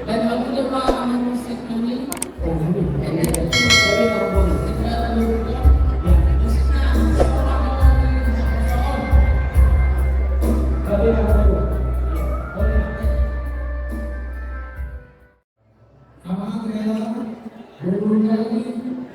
Dan aku coba musik ini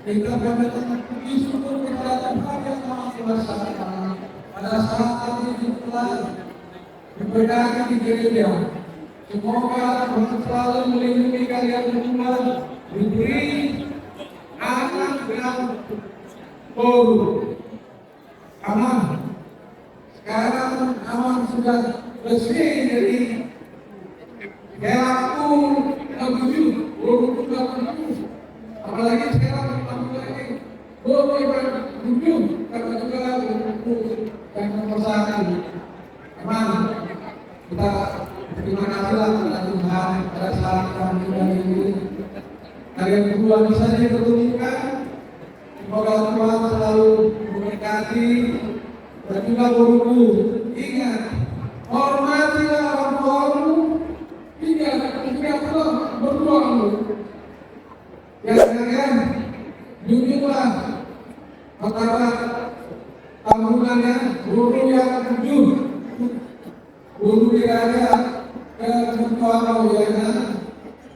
kita bersyukur kepada Tuhan yang Maha Kuasa pada saat ini telah diberkati di gereja. Semoga Tuhan selalu melindungi kalian semua, diberi anak yang baru, aman. Sekarang aman sudah bersih dari perilaku abusive, apalagi sekarang lagi boleh berkunjung karena juga dan mempersatukan. Aman. Kita terima kasihlah kepada Tuhan pada saat kami ini. Kalian berdua bisa dipertemukan. Semoga Tuhan selalu memberkati dan juga guru. Ingat, hormatilah orang tuamu hingga pula bertuamu. Jangan jujurlah martabat tanggungannya guru yang jujur. Guru tidak ada ketentuan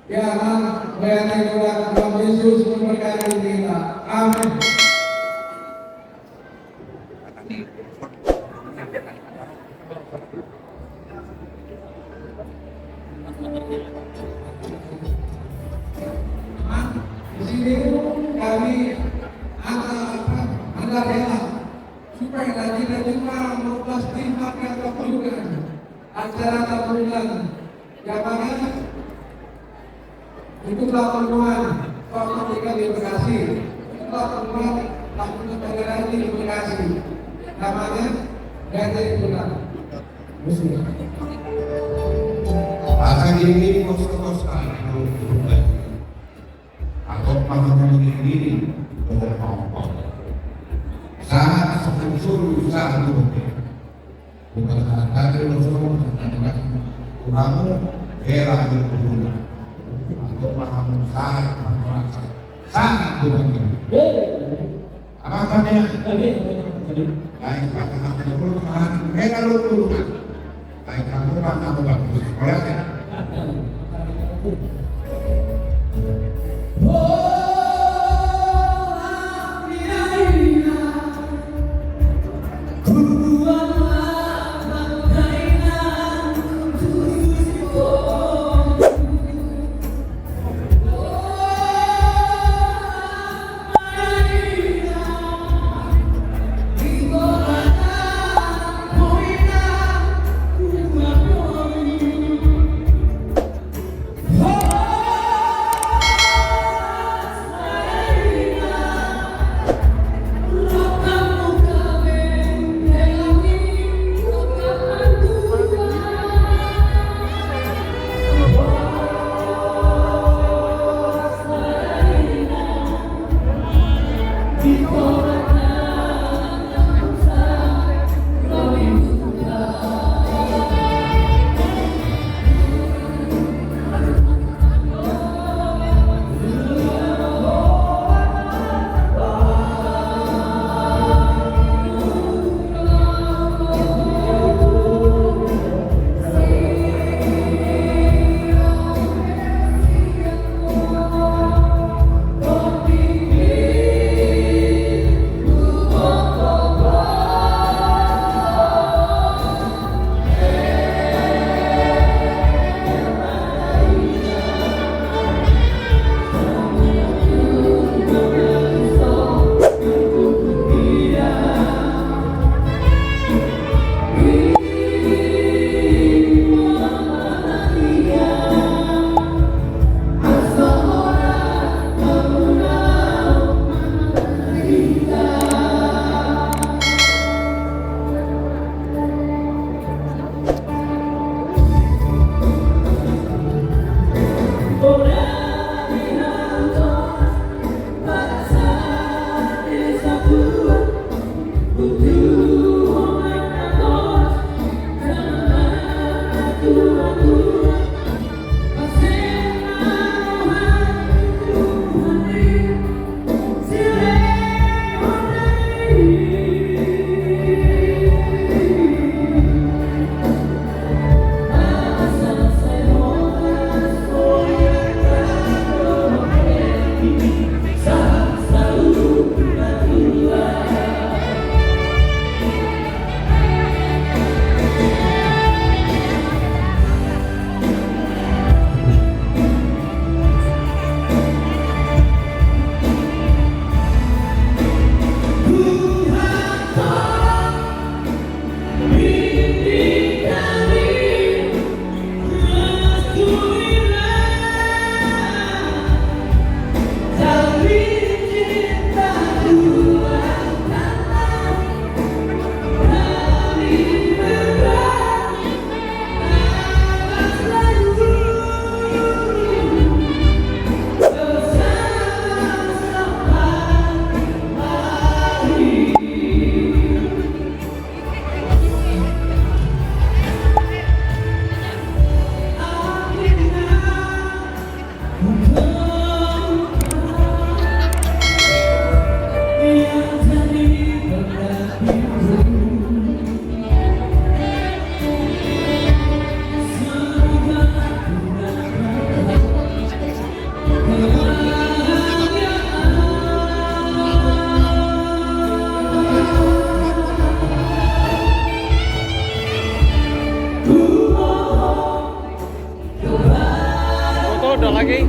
jangan bayangkan kepada Tuhan Yesus memberkati kita. Amin. Di sini kami ada rela supaya kita cuma mempertimbangkan keperluan acara tahunan jamaah itulah penuhan ketika di Bekasi, itulah penuhan tahun negara ini di Bekasi, namanya Gajah Pulang Muslim. Bahasa ini kos-kos atau pengalaman diri berkelompok saat sepuluh saat itu bukan ada unsur kurang era berguna atau paham sangat berguna. Apa katanya? Baik kata berguna, era berguna. Baik kamu paham bagus. Boleh ya? Okay?